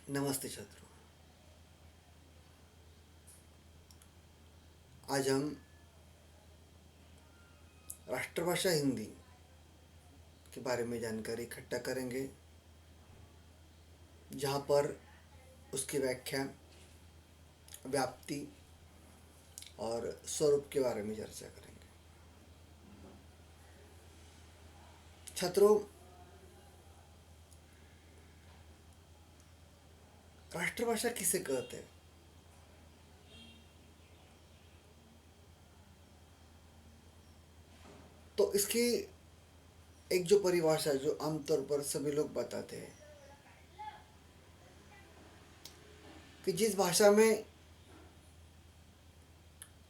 नमस्ते छात्रों। आज हम राष्ट्रभाषा हिंदी के बारे में जानकारी इकट्ठा करेंगे, जहाँ पर उसकी व्याख्या, व्याप्ति और स्वरूप के बारे में चर्चा करेंगे। छात्रों, राष्ट्रभाषा किसे कहते हैं? तो इसकी एक जो परिभाषा जो आमतौर पर सभी लोग बताते हैं कि जिस भाषा में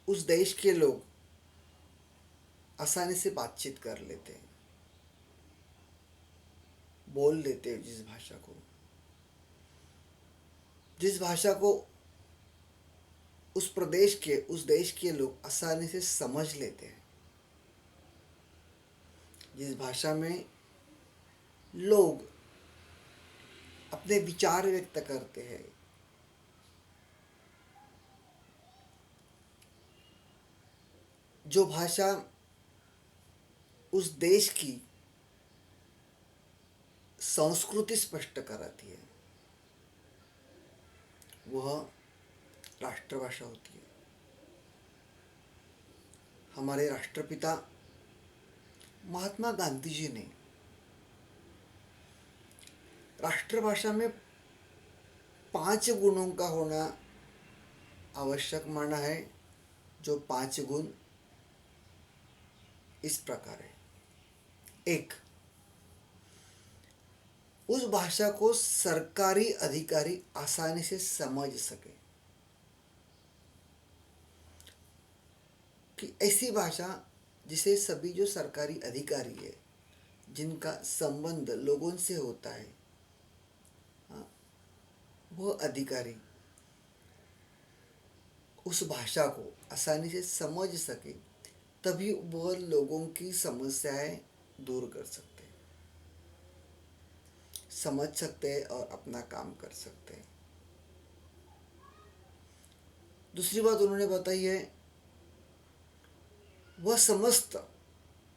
उस देश के लोग आसानी से बातचीत कर लेते हैं, बोल लेते हैं, जिस भाषा को उस देश के लोग आसानी से समझ लेते हैं, जिस भाषा में लोग अपने विचार व्यक्त करते हैं, जो भाषा उस देश की संस्कृति स्पष्ट कराती है, वह राष्ट्रभाषा होती है। हमारे राष्ट्रपिता महात्मा गांधी जी ने राष्ट्रभाषा में 5 गुणों का होना आवश्यक माना है। जो 5 गुण इस प्रकार है। 1, उस भाषा को सरकारी अधिकारी आसानी से समझ सके, कि ऐसी भाषा जिसे सभी जो सरकारी अधिकारी है, जिनका संबंध लोगों से होता है, वह अधिकारी उस भाषा को आसानी से समझ सके, तभी वह लोगों की समस्याएं दूर कर सकते हैं, समझ सकते हैं और अपना काम कर सकते हैं। दूसरी बात उन्होंने बताई है, वह समस्त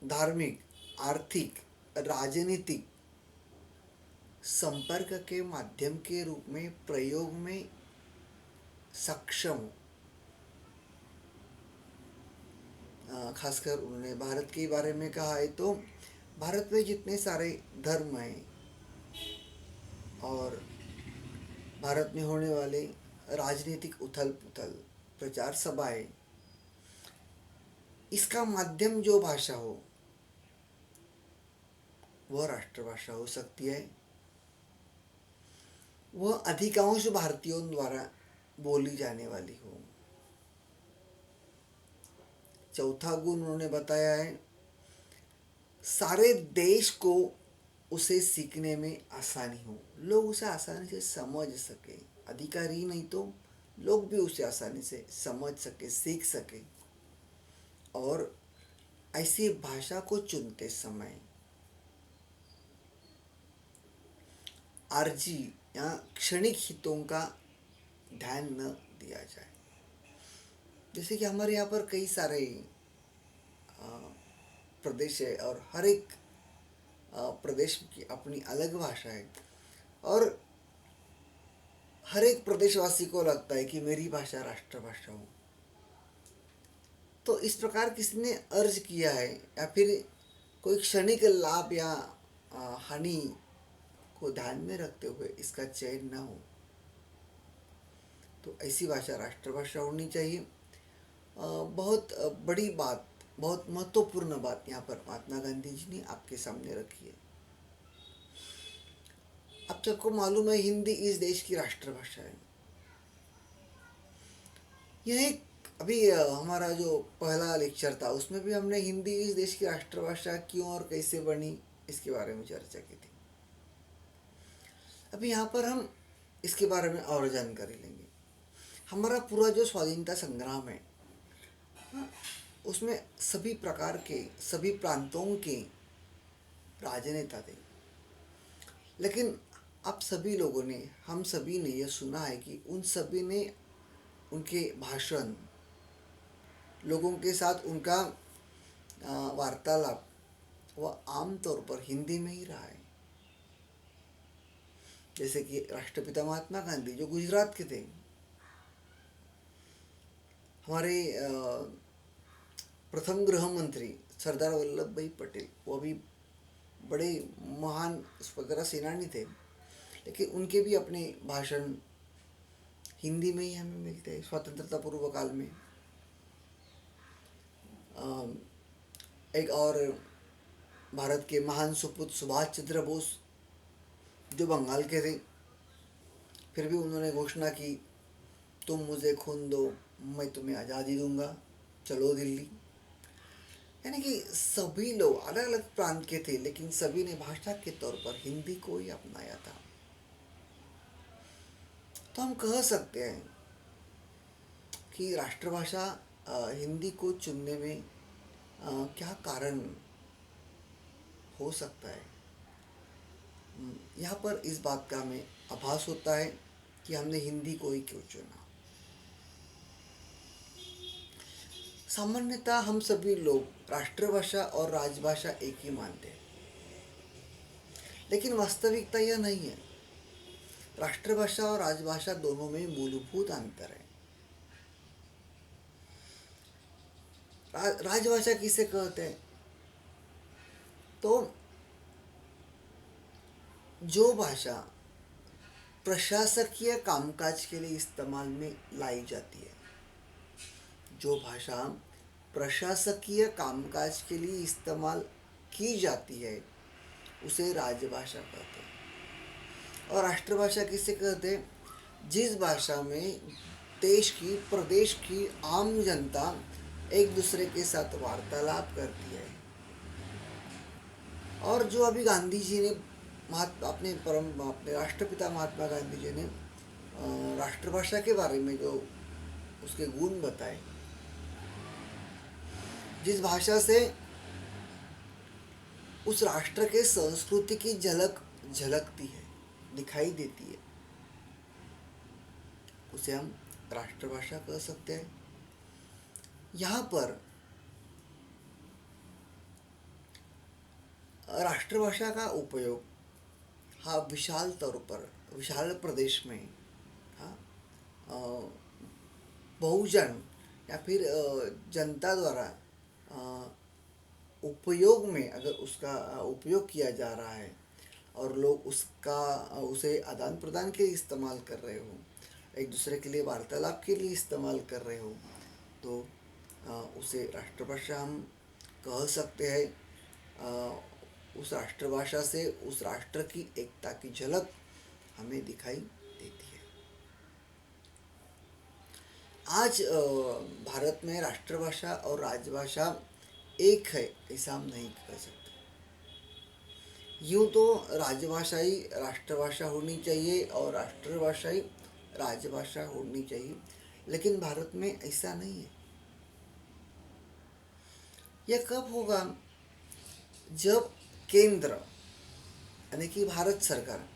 धार्मिक, आर्थिक, राजनीतिक संपर्क के माध्यम के रूप में प्रयोग में सक्षम हो। खासकर उन्होंने भारत के बारे में कहा है, तो भारत में जितने सारे धर्म हैं और भारत में होने वाले राजनीतिक उथल पुथल, प्रचार सभाएं, इसका माध्यम जो भाषा हो वह राष्ट्रभाषा हो सकती है। वह अधिकांश भारतीयों द्वारा बोली जाने वाली हो। चौथा गुण उन्होंने बताया है, सारे देश को उसे सीखने में आसानी हो, लोग उसे आसानी से समझ सके, अधिकारी नहीं तो लोग भी उसे आसानी से समझ सके, सीख सके। और ऐसी भाषा को चुनते समय आर्जी या क्षणिक हितों का ध्यान न दिया जाए। जैसे कि हमारे यहाँ पर कई सारे प्रदेश है और हर एक प्रदेश की अपनी अलग भाषा है, और हर एक प्रदेशवासी को लगता है कि मेरी भाषा राष्ट्रभाषा हो। तो इस प्रकार किसी ने अर्ज किया है या फिर कोई क्षणिक लाभ या हानि को ध्यान में रखते हुए इसका चयन न हो, तो ऐसी भाषा राष्ट्रभाषा होनी चाहिए। बहुत बड़ी बात, बहुत महत्वपूर्ण बात यहाँ पर महात्मा गांधी जी ने आपके सामने रखी है। आप सबको मालूम है, हिंदी इस देश की राष्ट्रभाषा है। यह एक अभी हमारा जो पहला लेक्चर था उसमें भी हमने हिंदी इस देश की राष्ट्रभाषा क्यों और कैसे बनी इसके बारे में चर्चा की थी। अभी यहाँ पर हम इसके बारे में और जानकारी लेंगे। हमारा पूरा जो स्वाधीनता संग्राम है, उसमें सभी प्रकार के, सभी प्रांतों के राजनेता थे, लेकिन आप सभी लोगों ने, हम सभी ने यह सुना है कि उन सभी ने उनके भाषण, लोगों के साथ उनका वार्तालाप वह आमतौर पर हिंदी में ही रहा है। जैसे कि राष्ट्रपिता महात्मा गांधी जो गुजरात के थे, हमारे प्रथम गृह मंत्री सरदार वल्लभ भाई पटेल, वो भी बड़े महान वगैरह सेनानी थे, लेकिन उनके भी अपने भाषण हिंदी में ही हमें मिलते हैं स्वतंत्रता पूर्व काल में। एक और भारत के महान सुपुत्र सुभाष चंद्र बोस जो बंगाल के थे, फिर भी उन्होंने घोषणा की, तुम मुझे खून दो मैं तुम्हें आज़ादी दूंगा, चलो दिल्ली। यानी कि सभी लोग अलग अलग प्रांत के थे, लेकिन सभी ने भाषा के तौर पर हिंदी को ही अपनाया था। तो हम कह सकते हैं कि राष्ट्रभाषा हिंदी को चुनने में क्या कारण हो सकता है। यहाँ पर इस बात का हमें आभास होता है कि हमने हिंदी को ही क्यों चुना। सामान्यतः हम सभी लोग राष्ट्रभाषा और राजभाषा एक ही मानते हैं, लेकिन वास्तविकता यह नहीं है। राष्ट्रभाषा और राजभाषा दोनों में मूलभूत अंतर है। राजभाषा किसे कहते हैं? तो जो भाषा प्रशासकीय कामकाज के लिए इस्तेमाल में लाई जाती है, जो भाषा प्रशासकीय कामकाज के लिए इस्तेमाल की जाती है, उसे राजभाषा कहते हैं। और राष्ट्रभाषा किसे कहते हैं? जिस भाषा में देश की, प्रदेश की आम जनता एक दूसरे के साथ वार्तालाप करती है। और जो अभी गांधी जी ने अपने राष्ट्रपिता महात्मा गांधी जी ने राष्ट्रभाषा के बारे में जो उसके गुण बताए, जिस भाषा से उस राष्ट्र के संस्कृति की झलक झलकती है, दिखाई देती है, उसे हम राष्ट्रभाषा कह सकते हैं। यहाँ पर राष्ट्रभाषा का उपयोग विशाल तौर पर, विशाल प्रदेश में बहुजन या फिर जनता द्वारा उपयोग में, अगर उसका उपयोग किया जा रहा है और लोग उसे आदान प्रदान के लिए इस्तेमाल कर रहे हो, एक दूसरे के लिए वार्तालाप के लिए इस्तेमाल कर रहे हो, तो उसे राष्ट्रभाषा हम कह सकते हैं। उस राष्ट्रभाषा से उस राष्ट्र की एकता की झलक हमें दिखाई देती है। आज भारत में राष्ट्रभाषा और राजभाषा एक है ऐसा हम नहीं कह सकते। यूँ तो राजभाषा ही राष्ट्रभाषा होनी चाहिए और राष्ट्रभाषा ही राजभाषा होनी चाहिए, लेकिन भारत में ऐसा नहीं है। यह कब होगा? जब केंद्र यानी कि भारत सरकार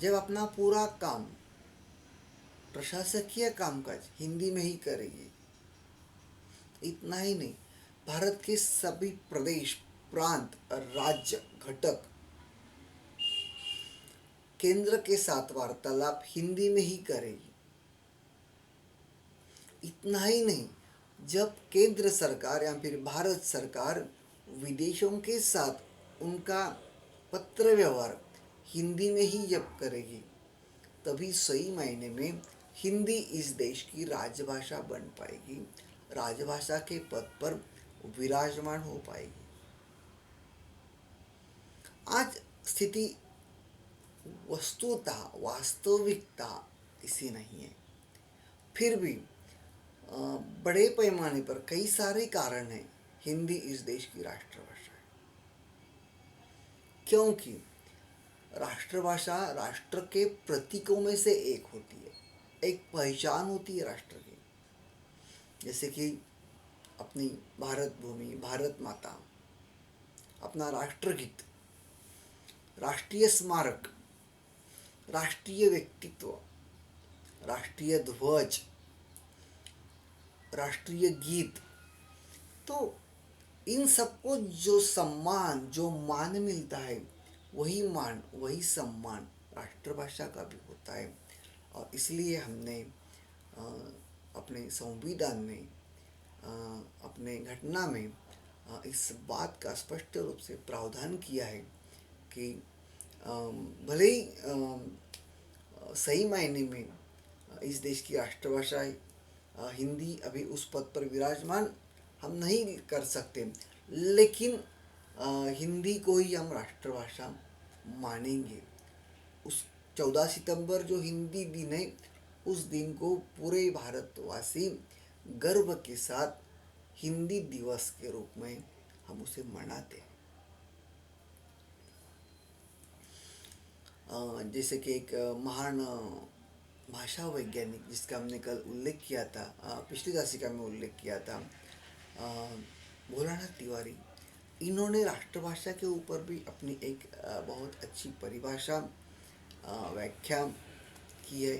जब अपना पूरा काम, प्रशासकीय कामकाज हिंदी में ही करेगी। इतना ही नहीं, भारत के सभी प्रदेश, प्रांत और राज्य घटक केंद्र के साथ वार्तालाप हिंदी में ही करेगी। इतना ही नहीं, जब केंद्र सरकार या फिर भारत सरकार विदेशों के साथ उनका पत्र व्यवहार हिंदी में ही जब करेगी, तभी सही मायने में हिंदी इस देश की राजभाषा बन पाएगी, राजभाषा के पद पर विराजमान हो पाएगी। आज स्थिति वस्तुतः, वास्तविकता ऐसी नहीं है। फिर भी बड़े पैमाने पर कई सारे कारण हैं हिंदी इस देश की राष्ट्रभाषा है, क्योंकि राष्ट्रभाषा राष्ट्र के प्रतीकों में से एक होती है, एक पहचान होती है राष्ट्र की। जैसे कि अपनी भारत भूमि, भारत माता, अपना राष्ट्रगीत, राष्ट्रीय स्मारक, राष्ट्रीय व्यक्तित्व, राष्ट्रीय ध्वज, राष्ट्रीय गीत, तो इन सबको जो सम्मान, जो मान मिलता है, वही मान, वही सम्मान राष्ट्रभाषा का भी होता है। और इसलिए हमने अ, अपने संविधान में, अपने घटना में इस बात का स्पष्ट रूप से प्रावधान किया है कि भले ही सही मायने में इस देश की राष्ट्रभाषा हिंदी अभी उस पद पर विराजमान हम नहीं कर सकते, लेकिन हिंदी को ही हम राष्ट्रभाषा मानेंगे। उस 14 सितंबर जो हिंदी दिन है, उस दिन को पूरे भारतवासी गर्व के साथ हिंदी दिवस के रूप में हम उसे मनाते हैं। जैसे कि एक महान भाषा वैज्ञानिक जिसका हमने कल उल्लेख किया था, पिछली दासिका में उल्लेख किया था, भोलानाथ तिवारी, इन्होंने राष्ट्रभाषा के ऊपर भी अपनी एक बहुत अच्छी परिभाषा, व्याख्या की है,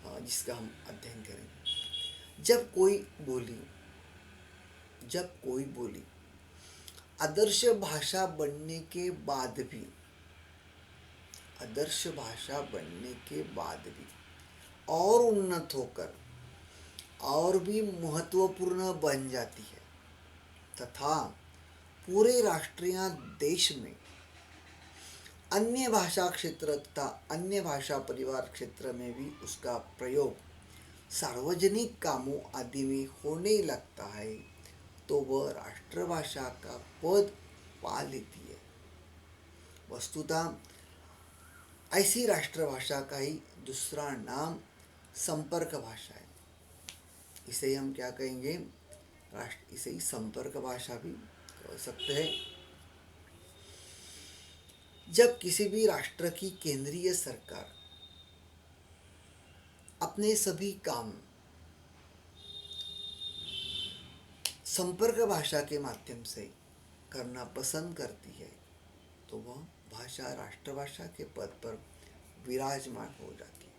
जिसका हम अध्ययन करेंगे। जब कोई बोली आदर्श भाषा बनने के बाद भी, आदर्श भाषा बनने के बाद भी और उन्नत होकर और भी महत्वपूर्ण बन जाती है, तथा पूरे राष्ट्रीय देश में अन्य भाषा क्षेत्र तथा अन्य भाषा परिवार क्षेत्र में भी उसका प्रयोग सार्वजनिक कामों आदि में होने लगता है, तो वह राष्ट्रभाषा का पद पा लेती है। वस्तुतः ऐसी राष्ट्रभाषा का ही दूसरा नाम संपर्क भाषा है। इसे हम क्या कहेंगे? इसे ही संपर्क भाषा भी कह सकते हैं। जब किसी भी राष्ट्र की केंद्रीय सरकार अपने सभी काम संपर्क भाषा के माध्यम से करना पसंद करती है, तो वह भाषा राष्ट्रभाषा के पद पर विराजमान हो जाती है।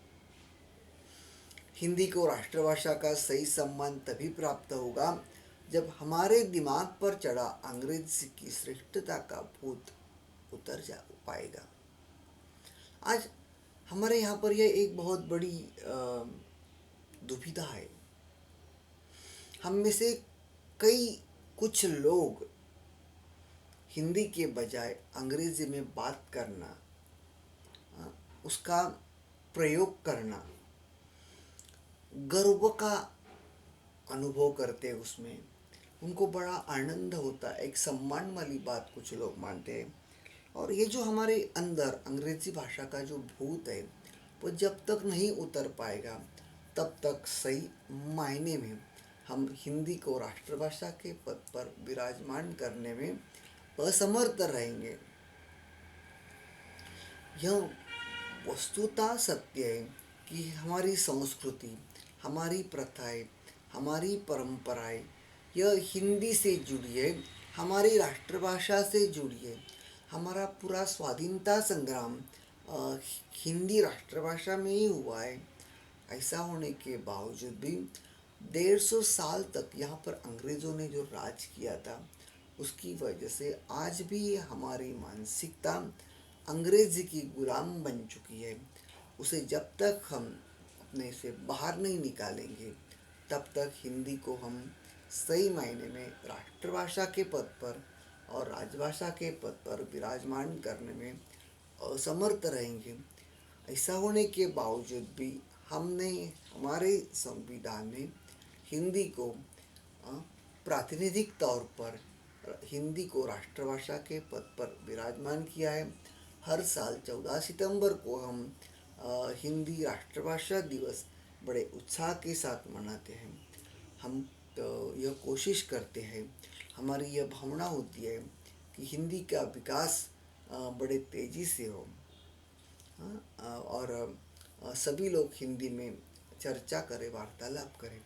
हिंदी को राष्ट्रभाषा का सही सम्मान तभी प्राप्त होगा जब हमारे दिमाग पर चढ़ा अंग्रेजी की श्रेष्ठता का भूत उतर जा पाएगा। आज हमारे यहाँ पर यह एक बहुत बड़ी दुविधा है। हम में से कुछ लोग हिंदी के बजाय अंग्रेजी में बात करना, उसका प्रयोग करना, गर्व का अनुभव करते हैं, उसमें उनको बड़ा आनंद होता है, एक सम्मान वाली बात कुछ लोग मानते हैं। और ये जो हमारे अंदर अंग्रेजी भाषा का जो भूत है, वो जब तक नहीं उतर पाएगा, तब तक सही मायने में हम हिंदी को राष्ट्रभाषा के पद पर विराजमान करने में असमर्थ रहेंगे। यह वस्तुतः सत्य है कि हमारी संस्कृति, हमारी प्रथाएं, हमारी परंपराएं यह हिंदी से जुड़ी है, हमारी राष्ट्रभाषा से जुड़ी है। हमारा पूरा स्वाधीनता संग्राम हिंदी राष्ट्रभाषा में ही हुआ है। ऐसा होने के बावजूद भी 150 साल तक यहाँ पर अंग्रेज़ों ने जो राज किया था, उसकी वजह से आज भी हमारी मानसिकता अंग्रेजी की गुलाम बन चुकी है। उसे जब तक हम अपने से बाहर नहीं निकालेंगे, तब तक हिंदी को हम सही मायने में राष्ट्रभाषा के पद पर और राजभाषा के पद पर विराजमान करने में असमर्थ रहेंगे। ऐसा होने के बावजूद भी हमने हमारे संविधान में हिंदी को प्रातिनिधिक तौर पर हिंदी को राष्ट्रभाषा के पद पर विराजमान किया है। हर साल 14 सितंबर को हम हिंदी राष्ट्रभाषा दिवस बड़े उत्साह के साथ मनाते हैं। हम यह कोशिश करते हैं, हमारी यह भावना होती है कि हिंदी का विकास बड़े तेज़ी से हो, और सभी लोग हिंदी में चर्चा करें, वार्तालाप करें,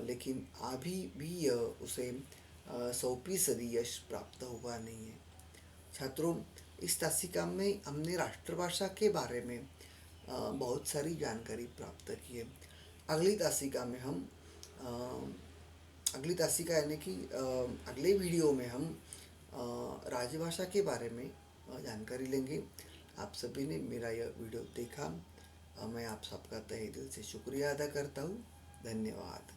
लेकिन अभी भी उसे 100% यश प्राप्त हुआ नहीं है। छात्रों, इस तासिका में हमने राष्ट्रभाषा के बारे में बहुत सारी जानकारी प्राप्त की है। अगली तासिका में हम अगली तासिका यानी कि अगले वीडियो में हम राजभाषा के बारे में जानकारी लेंगे। आप सभी ने मेरा यह वीडियो देखा, मैं आप सबका तहे दिल से शुक्रिया अदा करता हूँ। धन्यवाद।